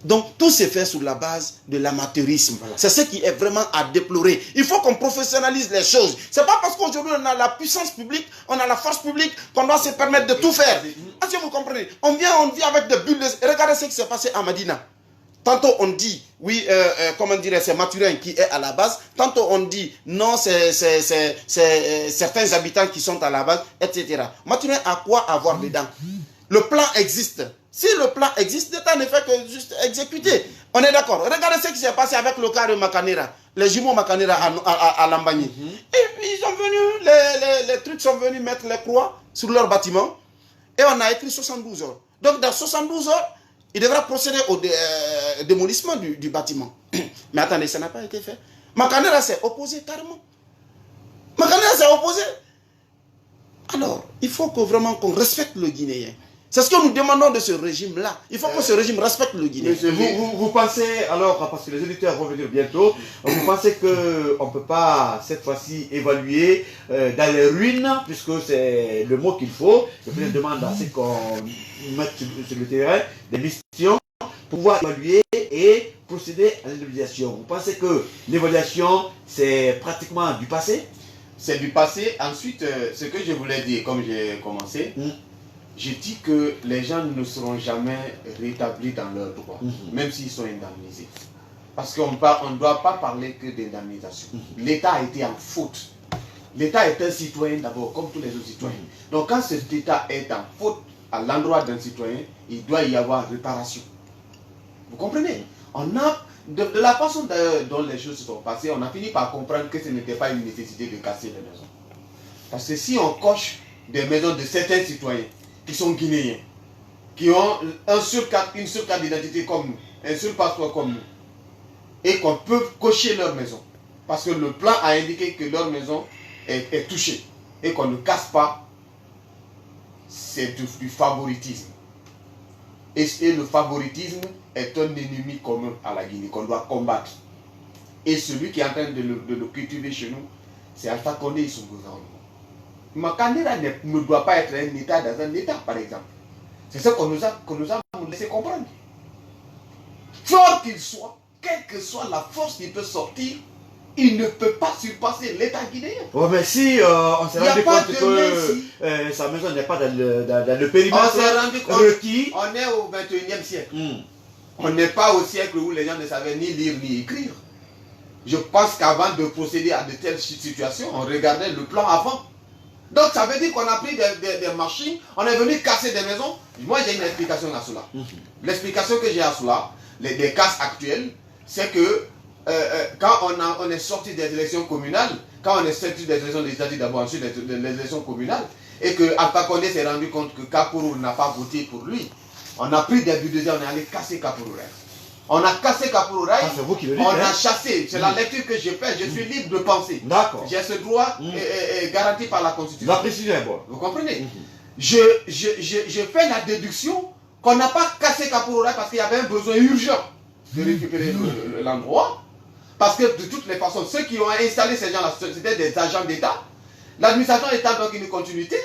Donc, tout s'est fait sur la base de l'amateurisme. Voilà. C'est ce qui est vraiment à déplorer. Il faut qu'on professionnalise les choses. C'est pas parce qu'aujourd'hui on a la puissance publique, on a la force publique, qu'on doit se permettre de tout faire. Est-ce que vous comprenez? On vit avec des bulles. Regardez ce qui s'est passé à Madina. Tantôt on dit, oui, comment dire, c'est Mathurin qui est à la base. Tantôt on dit, non, c'est certains habitants qui sont à la base, etc. Mathurin a quoi avoir dedans? Le plan existe. Si le plan existe, l'État ne fait que juste exécuter. On est d'accord. Regardez ce qui s'est passé avec le cas de Makanera. Les jumeaux Makanera à Lambagny. Et puis ils sont venus, les trucs sont venus mettre les croix sur leur bâtiment. Et on a écrit 72 heures. Donc dans 72 heures, il devra procéder au démolissement du bâtiment. Mais attendez, ça n'a pas été fait. Makanera s'est opposé carrément. Makanera s'est opposé. Alors, il faut vraiment qu'on respecte le Guinéen. C'est ce que nous demandons de ce régime-là. Il faut que ce régime respecte le Guinéen. Vous pensez, alors, parce que les éditeurs vont venir bientôt, vous pensez qu'on ne peut pas, cette fois-ci, évaluer dans les ruines, puisque c'est le mot qu'il faut. Le président demande à ce qu'on mette sur le terrain des missions pour pouvoir évaluer et procéder à l'indemnisation. Vous pensez que l'évaluation, c'est pratiquement du passé? C'est du passé. Ensuite, ce que je voulais dire, comme j'ai commencé, je dis que les gens ne seront jamais rétablis dans leurs droits, même s'ils sont indemnisés. Parce qu'on ne doit pas parler que d'indemnisation. L'État a été en faute. L'État est un citoyen d'abord, comme tous les autres citoyens. Donc quand cet État est en faute à l'endroit d'un citoyen, il doit y avoir réparation. Vous comprenez? On a, de la façon dont les choses se sont passées, on a fini par comprendre que ce n'était pas une nécessité de casser les maisons. Parce que si on coche des maisons de certains citoyens, qui sont guinéens, qui ont une seule carte d'identité comme nous, un seul passeport comme nous, et qu'on peut cocher leur maison, parce que le plan a indiqué que leur maison est touchée, et qu'on ne casse pas, c'est du favoritisme. Et le favoritisme est un ennemi commun à la Guinée, qu'on doit combattre. Et celui qui est en train de le cultiver chez nous, c'est Alpha Condé et son gouvernement. Makanera ne doit pas être un État dans un État, par exemple. C'est ce qu'on nous a laissé comprendre. Fort qu'il soit, quelle que soit la force qui peut sortir, il ne peut pas surpasser l'État guinéen. Oh, mais si on s'est Il y a rendu pas compte de que Messi. sa maison n'est pas dans le On périmètre s'est rendu compte, requis. on est au 21e siècle. On n'est pas au siècle où les gens ne savaient ni lire ni écrire. Je pense qu'avant de procéder à de telles situations, on regardait le plan avant. Donc ça veut dire qu'on a pris des machines, on est venu casser des maisons. Moi j'ai une explication à cela. L'explication que j'ai à cela, des cas actuels, c'est que quand on est sorti des élections communales, quand on est sorti des élections législatives d'abord, ensuite des élections communales, et que Alpha Condé s'est rendu compte que Kapourou n'a pas voté pour lui, on a pris des bulldozers, on est allé casser Kapourou. On a cassé Kapourou Rai, c'est vous qui le dites, on hein. a chassé, c'est la lecture que j'ai faite, je suis libre de penser. D'accord. J'ai ce droit garanti par la Constitution. La précision est bonne. Vous comprenez? Je fais la déduction qu'on n'a pas cassé Kapourou Rai parce qu'il y avait un besoin urgent de récupérer l'endroit. Parce que de toutes les façons, ceux qui ont installé ces gens-là, c'était des agents d'État. L'administration étant donc une continuité,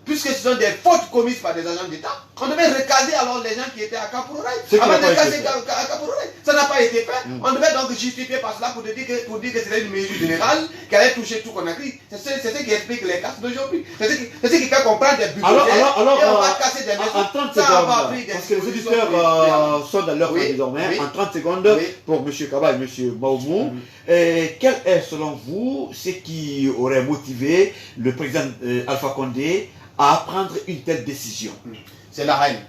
puisque ce sont des fautes commises par des agents d'État, on devait recaser alors les gens qui étaient à Kapourou Rai. Avant de caser Kapourou Rai. Ça n'a pas été fait. On devait donc justifier par cela pour dire que c'était une mesure générale qui allait toucher tout Conakry. C'est ce qui explique les casses d'aujourd'hui. C'est ce qui fait comprendre des buts. Alors, et on va casser des maisons. en 30 Ça secondes, va pris des parce que les dispositions auditeurs sont dans leur Oui, désormais, oui. en 30 secondes, Oui. pour M. Kaba et M. Maoumou, quel est selon vous ce qui aurait motivé le président Alpha Condé à prendre une telle décision? C'est la reine.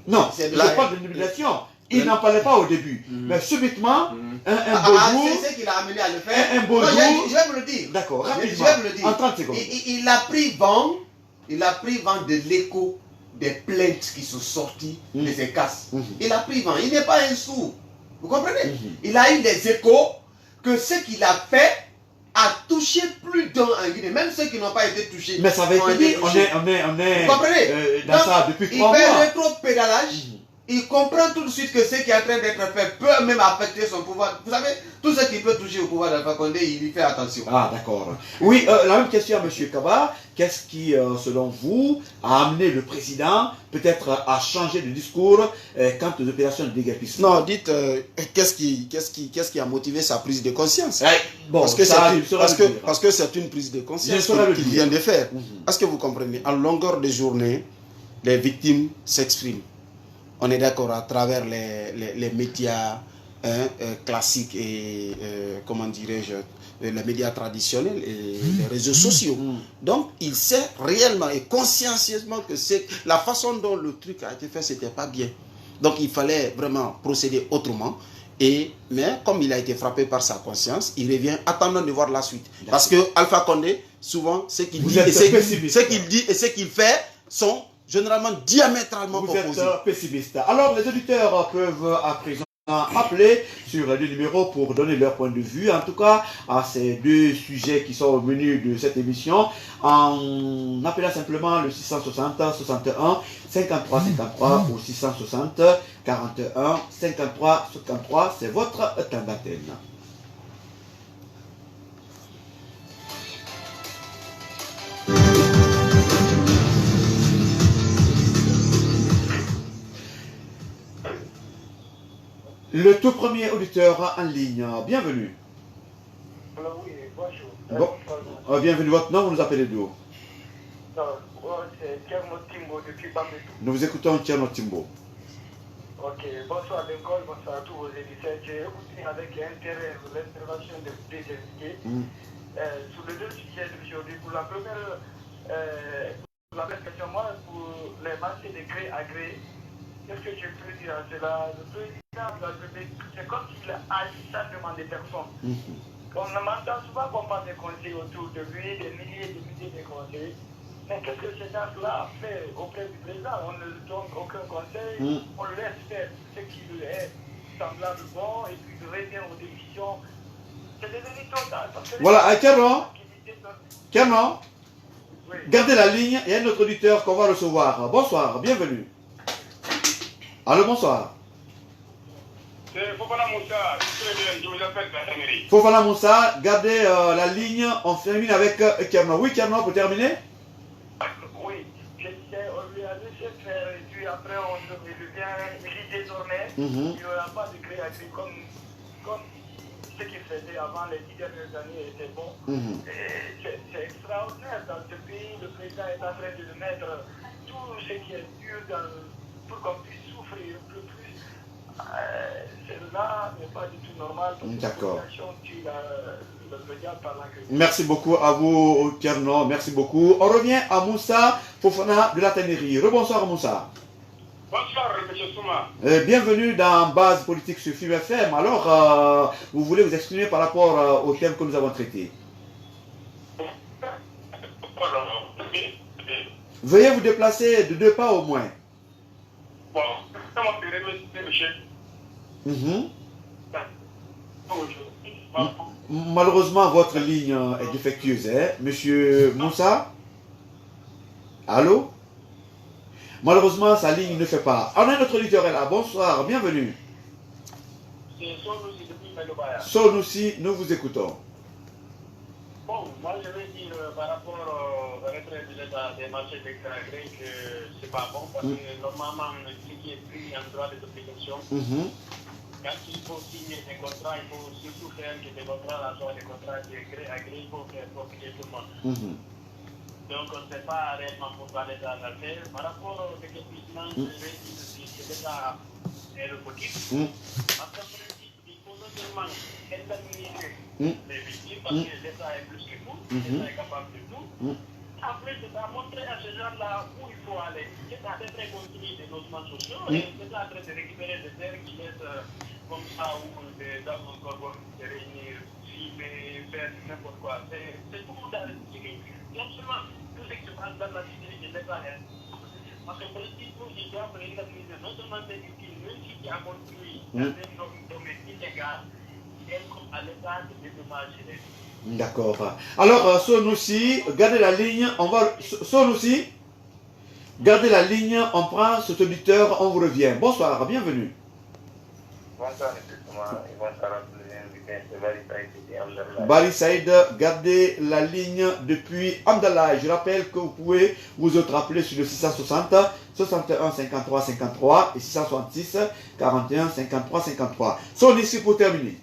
Non, C'est de je la parle de nomination. Il n'en parlait pas au début. Mais subitement, un beau jour... C'est ce qui l'a amené à le faire. Un beau Non, jour... je vais vous le dire. D'accord, Je rapidement, vais vous le dire. en 30 secondes. Il a pris vent de l'écho des plaintes qui sont sorties de ces casses. Il a pris vent. Il n'est pas un sourd. Vous comprenez? Il a eu des échos que ce qu'il a fait a touché plus d'un en Guinée. Même ceux qui n'ont pas été touchés. Mais ça va être dit, on est Vous comprenez? dans Donc, ça depuis 3 il mois. fait rétro-pédalage. Il comprend tout de suite que ce qui est en train d'être fait peut même affecter son pouvoir. Vous savez, tout ce qui peut toucher au pouvoir d'Alpha Condé, il y fait attention. Ah, d'accord. Oui, la même question à M. Kaba. Qu'est-ce qui, selon vous, a amené le président peut-être à changer de discours quant aux opérations de déguerpissement? Non, dites, qu'est-ce qui a motivé sa prise de conscience? Bon, Parce que ça, parce que c'est une prise de conscience Je saurais le qu'il dire. vient de faire. Est-ce que vous comprenez? En longueur de journée, les victimes s'expriment. On est d'accord à travers les médias classiques et, comment dirais-je, les médias traditionnels et les réseaux sociaux. Donc, il sait réellement et consciencieusement que la façon dont le truc a été fait, c'était pas bien. Donc, il fallait vraiment procéder autrement. Mais comme il a été frappé par sa conscience, il revient attendant de voir la suite. Parce que Alpha Condé, souvent, ce qu'il dit et ce qu'il fait sont généralement diamétralement opposés. Vous êtes pessimiste. Alors, les auditeurs peuvent à présent appeler sur le numéro pour donner leur point de vue, en tout cas, à ces deux sujets qui sont au menu de cette émission, en appelant simplement le 660 61 53 53 ou 660 41 53 53. C'est votre temps d'antenne. Le tout premier auditeur en ligne, bienvenue. Alors oui, bonjour. Bon, bienvenue, votre nom, vous nous appelez d'où? C'est Tierno Timbo depuis Bambétou. Nous vous écoutons, Tierno Timbo. Ok, bonsoir Lincoln, bonsoir à tous vos éditeurs. J'ai écouté avec intérêt l'intervention des invités sur les deux sujets d'aujourd'hui. Pour la première question, moi, pour les marchés de gré à gré, qu'est-ce que je peux dire à cela? Le président de la République, c'est comme s'il agit sans demander personne. On m'entend souvent qu'on parle des conseils autour de lui, des milliers de conseils. Mais qu'est-ce que ces gens-là fait auprès du président? On ne lui donne aucun conseil, on le laisse faire ce qui lui est semblable bon et puis il revient aux décisions. C'est des élites totales. Voilà, Kerno, gardez la ligne, il y a un autre auditeur qu'on va recevoir. Bonsoir, bienvenue. Allô, bonsoir. C'est Fofana Moussa, je vous appelle Henry. Fofana Moussa, gardez la ligne, on termine avec Kerno. Oui, Kerno, pour terminer? Oui, je disais, on lui a laissé faire et puis après il dit désormais, il n'y aura pas de gré à gré comme ce qu'il faisait. faisait avant les 10 dernières années était bon. C'est extraordinaire. Dans ce pays, le président est en train de mettre tout ce qui est dur pour qu'on puisse souffrir un peu plus. Cela n'est pas du tout normal. D'accord. Le média parlant que... Merci beaucoup à vous, Tierno. Merci beaucoup. On revient à Moussa Fofana de la Tannerie. Rebonsoir, Moussa. Bonsoir, M. Souma. Bienvenue dans Base Politique sur FIM FM. Alors, vous voulez vous exprimer par rapport au thème que nous avons traité? Veuillez vous déplacer de 2 pas au moins. Bon, comment te remercier, monsieur? Malheureusement, votre ligne est défectueuse, hein, Monsieur Moussa? Allô? Malheureusement, sa ligne ne fait pas. On a un autre auditeur là. Bonsoir, bienvenue. C'est Sonoussi depuis Melobaya. Sonoussi, nous vous écoutons. Bon, moi je vais dire par rapport au retrait de l'État des marchés d'extra-agré que c'est pas bon parce que normalement, ce qui est pris en droit des obligations, quand il faut signer des contrats, il faut surtout faire que des contrats, là, soit des contrats agréés pour profiter tout le monde. Donc, on ne sait pas réellement pourquoi l'État l'a fait. Par rapport au déguerpissement, je vais dire que l'État est le motif. Parce qu'en principe, il faut non seulement indemniser les victimes, parce que l'État est plus que tout, l'État est capable de tout. En plus, ça a montré à ces gens-là où il faut aller. L'État est très construit des logements sociaux et l'État est en train de récupérer des terres qui laissent comme ça où des dames encore vont se réunir, filmer, faire n'importe quoi. C'est tout dans le cycle. Non seulement tout ce qui se passe dans la cité de l'État est. Parce qu'en principe, ils doivent indemniser non seulement des victimes, même si tu as construit dans un domaine illégal, et comme à l'État de dédommager les victimes. D'accord. Alors, Sonoussi, gardez la ligne. On va. Sonoussi, gardez la ligne. On prend cet auditeur. On vous revient. Bonsoir, bienvenue. Bonsoir, M. Souma. Bonsoir à tous les invités. C'est Bari Saïd depuis Amdallah. Bari Saïd, gardez la ligne depuis Amdallah. Je rappelle que vous pouvez vous autres appeler sur le 660 61 53 53 et 666 41 53 53. Sonoussi pour terminer.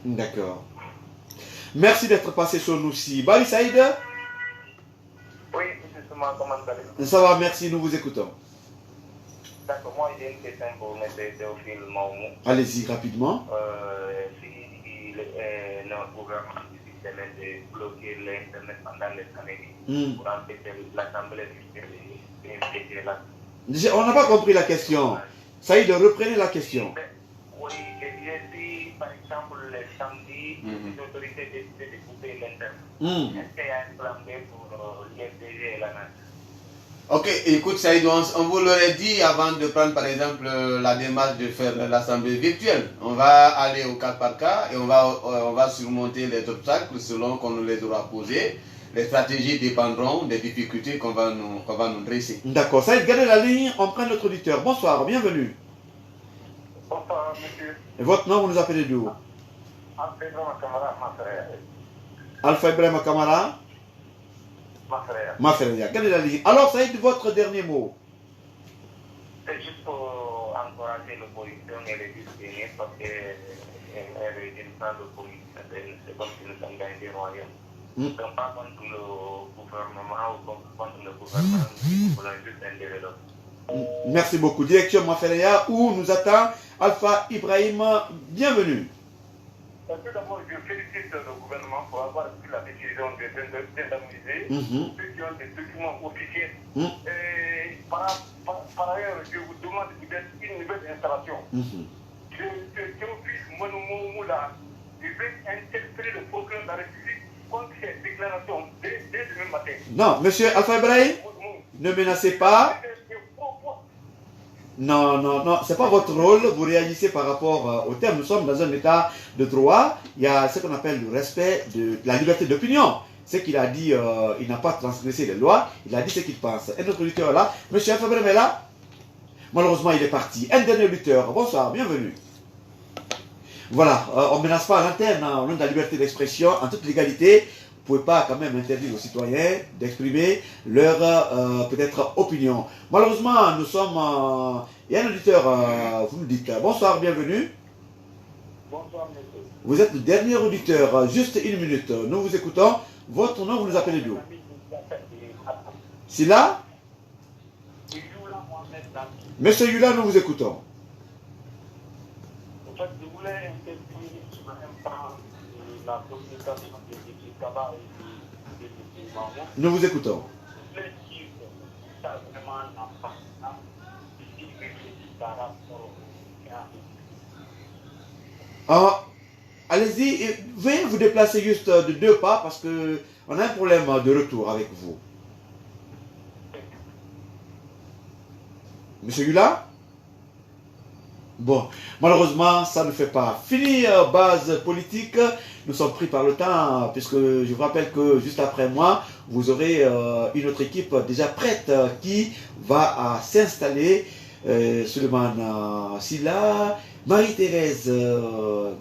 D'accord. Merci d'être passé sur nous aussi. Bari Saïd? Oui, M. Souma, comment allez-vous? Ça va, merci, nous vous écoutons. D'accord, moi j'ai une question pour M. Théophile Maoumou. Allez-y rapidement. Si notre gouvernement décide de bloquer l'Internet pendant les années pour empêcher l'Assemblée d'impliquer la... On n'a pas compris la question. Saïd, reprenez la question. Oui, si par exemple le samedi, les autorités décident de couper l'Internet, est-ce qu'il y a un plan B pour l'IFDG et la nation? Ok, écoute Saïd, on vous l'aurait dit avant de prendre par exemple la démarche de faire l'assemblée virtuelle. On va aller au cas par cas et on va surmonter les obstacles selon qu'on nous les aura posés. Les stratégies dépendront des difficultés qu'on va nous dresser. D'accord, Saïd, gardez la ligne, on prend notre auditeur. Bonsoir, bienvenue. Bonsoir, monsieur. Et votre nom, vous nous appelez d'où? Alpha Ibrahima Kamara, ma frère. Alpha Ibrahima Kamara? Ma frère. Ma frère, gardez la ligne. Alors, Saïd, votre dernier mot? C'est juste pour encourager l'opposition et les discipliner parce qu'un régime sans l'opposition, c'est comme si nous sommes dans des royaumes. Nous ne sommes pas contre le gouvernement ou contre le gouvernement, nous voulons juste un développement. Merci beaucoup. Direction Mafereya, où nous attend Alpha Ibrahim. Bienvenue. Tout d'abord, je félicite le gouvernement pour avoir pris la décision d'indemniser ceux qui ont des documents officiels. Et par ailleurs, je vous demande une nouvelle installation. Théophile Moula, je vais interpeller le procureur de la République contre ces déclarations dès le même matin. Non, monsieur Alpha Ibrahim, ne menacez pas. Non, non, non, c'est pas votre rôle, vous réagissez par rapport au terme. Nous sommes dans un état de droit, il y a ce qu'on appelle le respect de la liberté d'opinion. Ce qu'il a dit, il n'a pas transgressé les lois, il a dit ce qu'il pense. Un autre auditeur là, monsieur Alpha Ibrahim est là? Malheureusement, il est parti. Un dernier auditeur, bonsoir, bienvenue. Voilà, on ne menace pas à l'antenne, hein, on a la liberté d'expression en toute légalité. Vous ne pouvez pas quand même interdire aux citoyens d'exprimer leur peut-être opinion. Malheureusement, nous sommes... il y a un auditeur, vous nous dites bonsoir, bienvenue. Bonsoir, monsieur. Vous êtes le dernier auditeur, juste une minute. Nous vous écoutons. Votre nom, vous nous appelez d'où? Silla? Monsieur Yula, nous vous écoutons. En fait, je voulais intervenir sur l'impact de la communication de M. Kaba et de M. Mahmoud. Nous vous écoutons. Je voulais dire que ça a vraiment un impact ici par rapport au Allez-y, veuillez vous déplacer juste de 2 pas parce qu'on a un problème de retour avec vous. Monsieur Yula? Bon, malheureusement, ça ne fait pas. Fini base politique, nous sommes pris par le temps, puisque je vous rappelle que juste après moi, vous aurez une autre équipe déjà prête qui va s'installer. Suleiman Silla, Marie-Thérèse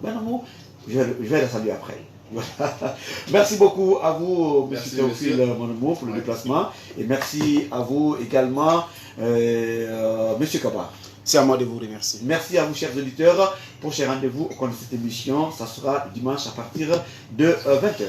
Benamou, je vais la saluer après. Voilà. Merci beaucoup à vous, M. Théophile Monomou, pour le déplacement. Et merci à vous également, M. Kaba. C'est à moi de vous remercier. Merci à vous, chers auditeurs. Prochain rendez-vous au cours de cette émission, ça sera dimanche à partir de 20h.